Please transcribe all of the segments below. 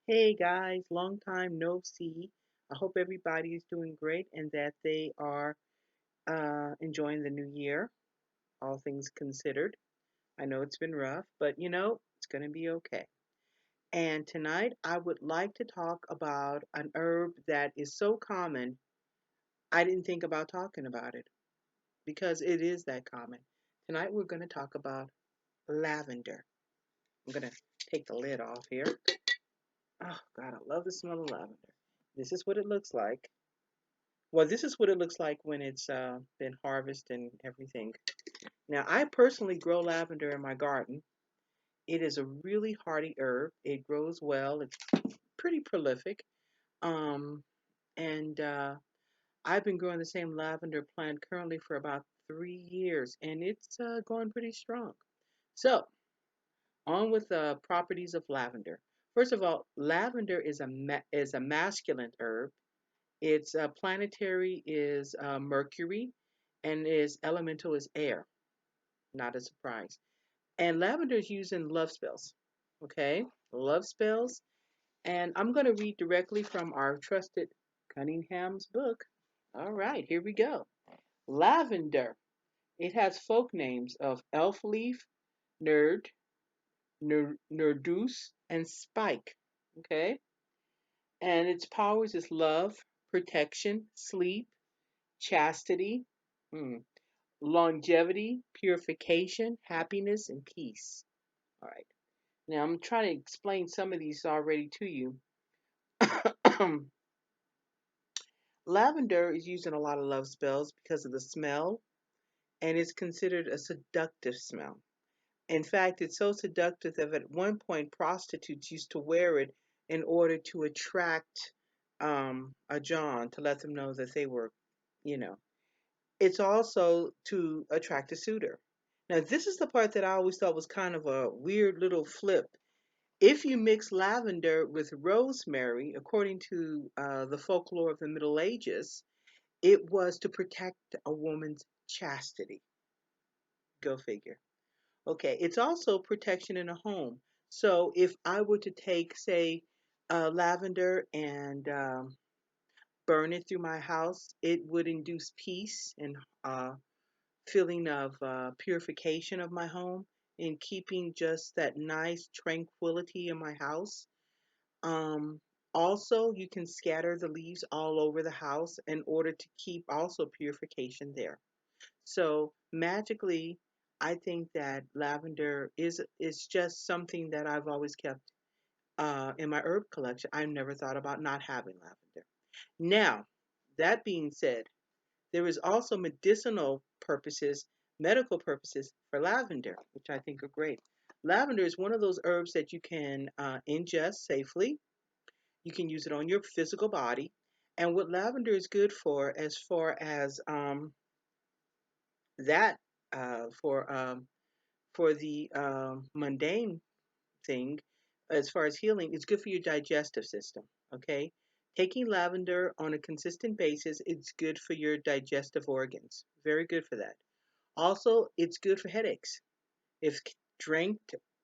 Hey guys, long time no see. I hope everybody is doing great and that they are enjoying the new year, all things considered. I know it's been rough, but it's going to be okay. And tonight I would like to talk about an herb that is so common, I didn't think about talking about it because it is that common. Tonight we're going to talk about lavender. I'm going to take the lid off here. Oh, God, I love the smell of lavender. This is what it looks like. Well, this is what it looks like when it's been harvested and everything. Now, I personally grow lavender in my garden. It is a really hardy herb. It grows well. It's pretty prolific. Um, and I've been growing the same lavender plant currently for about 3 years, and it's going pretty strong. So, on with the properties of lavender. First of all, lavender is a masculine herb. Its planetary is Mercury, and its elemental is air. Not a surprise. And lavender is used in love spells. Okay, love spells. And I'm going to read directly from our trusted Cunningham's book. All right, here we go. Lavender. It has folk names of elf leaf, nerd, nerdeus, and spike. Okay, and its powers is love, protection, sleep, chastity, hmm, longevity, purification, happiness, and peace. All right. Now I'm trying to explain some of these already to you. Lavender is used in a lot of love spells because of the smell, and it's considered a seductive smell. In fact, it's so seductive that at one point prostitutes used to wear it in order to attract a John to let them know that they were, you know, it's also to attract a suitor. Now, this is the part that I always thought was kind of a weird little flip. If you mix lavender with rosemary, according to the folklore of the Middle Ages, it was to protect a woman's chastity. Go figure. Okay, it's also protection in a home. So if I were to take, say, lavender and burn it through my house, it would induce peace and feeling of purification of my home and keeping just that nice tranquility in my house. Um, Also, you can scatter the leaves all over the house in order to keep also purification there. So magically, I think that lavender is just something that I've always kept in my herb collection. I've never thought about not having lavender. Now, that being said, there is also medicinal purposes, medical purposes for lavender, which I think are great. Lavender is one of those herbs that you can ingest safely. You can use it on your physical body. And what lavender is good for, as far as that, for the mundane thing, as far as healing, it's good for your digestive system. Okay, taking lavender on a consistent basis, it's good for your digestive organs. Very good for that. Also, it's good for headaches. If drank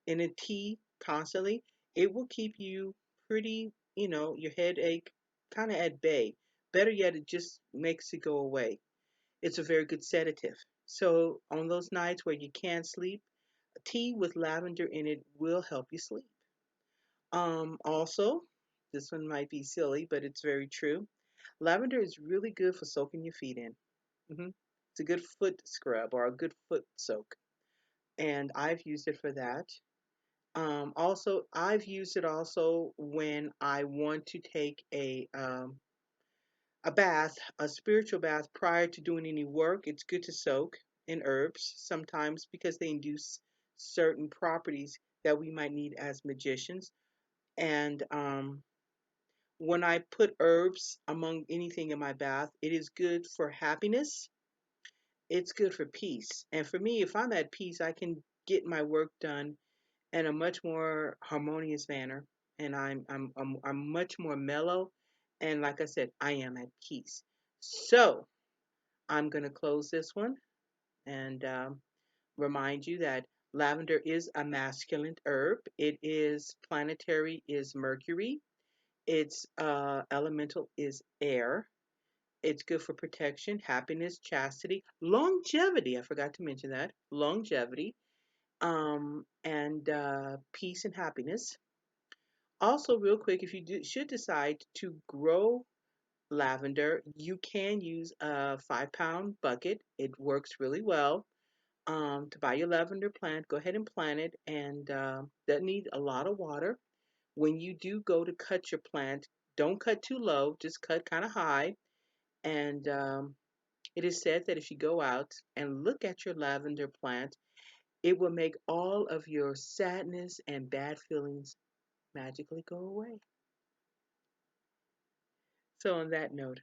in a tea constantly, it will keep you pretty, your headache kind of at bay. Better yet, it just makes it go away. It's a very good sedative. So, on those nights where you can't sleep, tea with lavender in it will help you sleep. Also, this one might be silly, but it's very true. Lavender is really good for soaking your feet in. It's a good foot scrub or a good foot soak, and I've used it for that. Also, I've used it also when I want to take a bath, a spiritual bath prior to doing any work. It's good to soak in herbs sometimes because they induce certain properties that we might need as magicians. And when I put herbs among anything in my bath, it is good for happiness. It's good for peace. And for me, if I'm at peace, I can get my work done in a much more harmonious manner. And I'm much more mellow. And like I said, I am at peace. So I'm going to close this one and remind you that lavender is a masculine herb. It is planetary is Mercury. Its elemental is air. It's good for protection, happiness, chastity, longevity. I forgot to mention that. Longevity, and peace and happiness. Also, real quick, if you should decide to grow lavender, you can use a 5 pound bucket. It works really well. To buy your lavender plant, go ahead and plant it, and doesn't need a lot of water. When you do go to cut your plant, don't cut too low, just cut kind of high. And it is said that if you go out and look at your lavender plant, it will make all of your sadness and bad feelings magically go away. So, on that note,